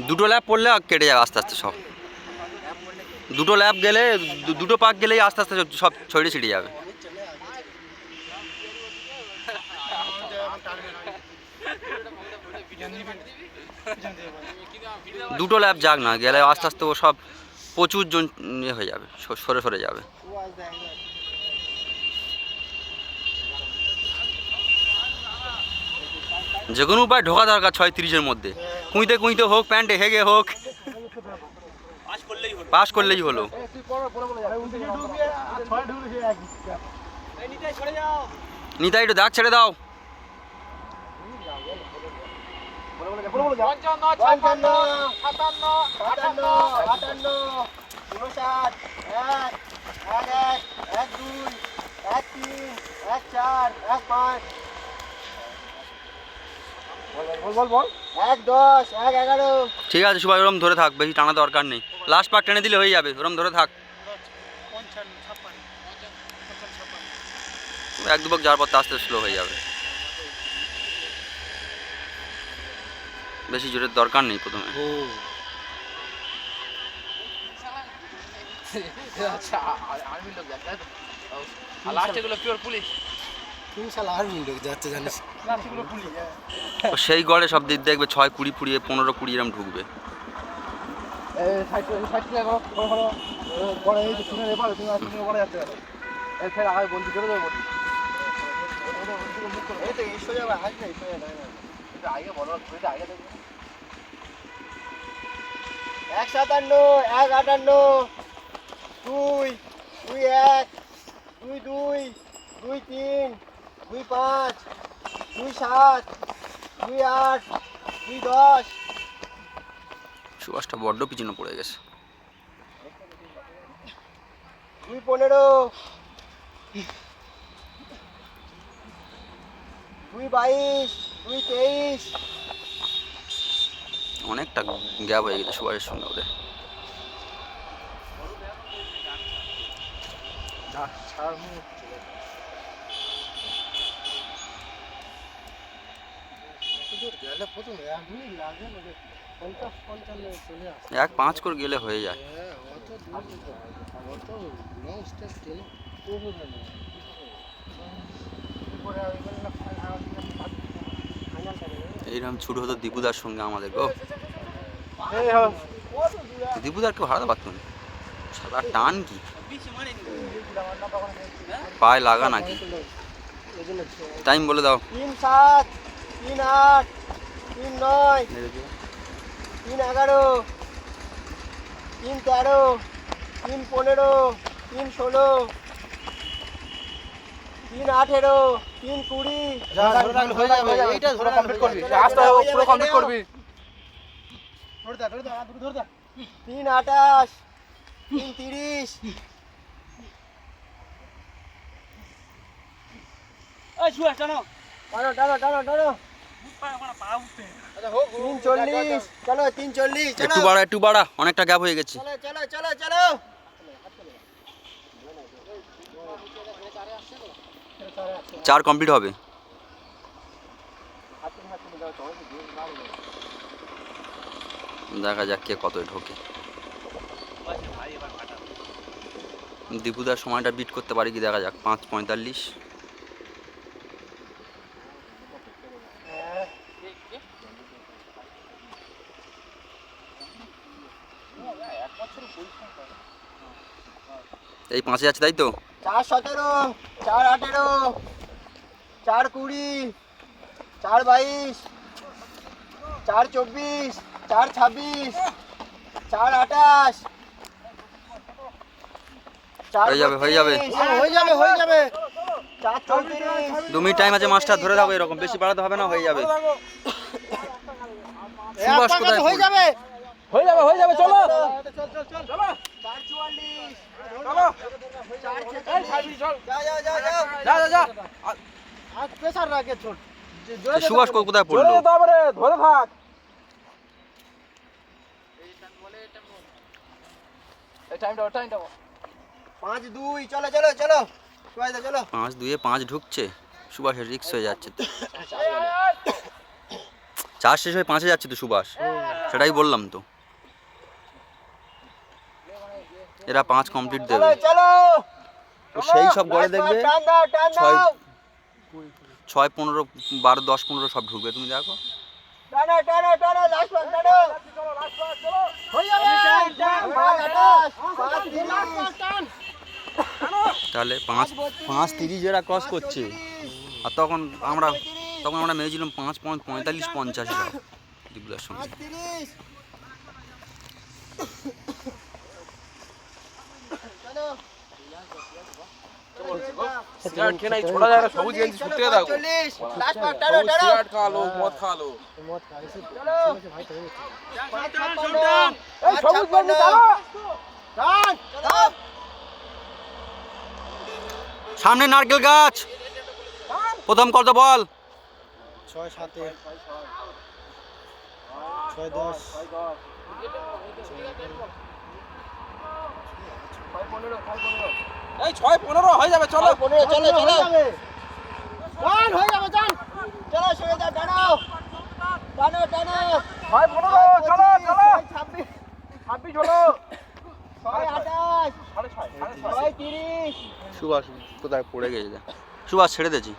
দুটো ল্যাপ পড়লে কেটে যাবে আস্তে আস্তে সব। দুটো ল্যাপ গেলে, দুটো পাক গেলেই আস্তে আস্তে সব ছড়িয়ে ছিটিয়ে যাবে। দুটো ল্যাপ যাক না, গেলে আস্তে আস্তে ও সব প্রচুর জন হয়ে যাবে, সরে সরে যাবে। যে কোনো উপায় ঢোকা দরকার 36-এর মধ্যে, কুঁইতে কুঁইতে হোক, প্যান্টে হেগে হোক, পাস করলেই হলো। নিতাই একটু দাগ ছেড়ে দাও। ঠিক আছে সুভাষ, ওরম ধরে থাক, বেশি টানা দরকার নেই। লাস্ট পাক টেনে দিলে হয়ে যাবে, ওরম ধরে থাক। এক দুবার যাওয়ার পর আস্তে স্লো হয়ে যাবে, বেশি জোরের দরকার নেই প্রথমে। সেই গড়ে সব দিক দেখবে 6, 20, 20, 15, 20 এরম ঢুকবে। এক 57, এক 58, 2, 2, 1, 2, 2, 2, 3, 2, 5, 2, 7, 2, 8, 2, 10। সুভাষটা বড্ড পিছনে পড়ে গেছে। 2, 15, 2, 22, 2, 23। অনেকটা গ্যাপ হয়ে গেছে সুভাষের সঙ্গে ওদের। এক 5 করে গেলে হয়ে যায়। এইরকম ছুট হতো দীপুদার সঙ্গে আমাদের গো। দীপুদার কেউ হারাতে পারতো না, সারা টান কি পায়ে লাগা নাকি। টাইম বলে দাও। 3, 7, 3, 8, 3, 9, 3, 11, 3, 13, 3, 15, 3, 16, 3, 18, 3, 20। হয়ে যাবে, এইটা ধরে কমপ্লিট করবি, আস্তে পুরো কমপ্লিট করবি। 3, 28, 3, 30। টানো। 3, 40, চলো 3, 40, চলো। একটু বাড়া, অনেকটা গ্যাপ হয়ে গেছে। চলো। 4 কমপ্লিট হবে। দেখা যাক কে কত ঢোকে। দীপুদার সময়টা বিট করতে পারি কি দেখা যাক। 5:45। এই 5-এ যাচ্ছে তাই তো। 4, 17, 4, 18, 4, 20, 4, 22, 4, 24, 4, 26, 4, 28। হয়ে যাবে। 4, 34। 2 মিনিট টাইম আছে, মাস্টার ধরে থাকো এরকম, বেশি বাড়াতে হবে না, হয়ে যাবে। সুভাষ কোথায় হয়ে যাবে, চলো। 4, 44, চলো 4, 46, যা আর প্রেসার রাখে ছোট। সুভাষ কোথায় পড়লো? ধরে থাক। এই টাইম দাও। 5, 2, চলো। 5-2-এ 5 ঢুকছে। সুভাষের রিক্স হয়ে যাচ্ছে তো। 4 শেষ হয়ে 5-এ যাচ্ছে তো সুভাষ, সেটাই বললাম তো। এরা 5 কমপ্লিট দেবে, চলো তো সেই সব গড়ে দেখবে টান দাও 6, 15, 12, 10, 15 সব ঢুকবে, তুমি দেখো। টানো লাস্ট পাস টানো হয়ে যাবে টান তাহলে 5:30 এরা ক্রস করছে, আর তখন আমরা মেরেছিলাম 5:45-50 সব দিকগুলোর সঙ্গে। 30 সিগারেট খেয়ে ছোড়া যায় না, সবুজ গেঞ্জি ছুটতে দাও। 40 লাস্ট পাস টানো সিগারেট খাওয়ালো, মদ খাওয়ালো। চলো এই সবুজ বন্ধু দাও টান টান সামনে নারকেল গাছ, প্রথম কত বল? 6 7 6 10 এই 6-15 হয়ে যাবে, চলো। 15 চলো টান হয়ে যাবে টান চলো সরে যাও টানো 6-15 চলো, চলো। 26 26 হলো। 28 6:30 30 সুভাষ কোথায় পড়ে গেছে? সুভাষ ছেড়ে দিয়েছি।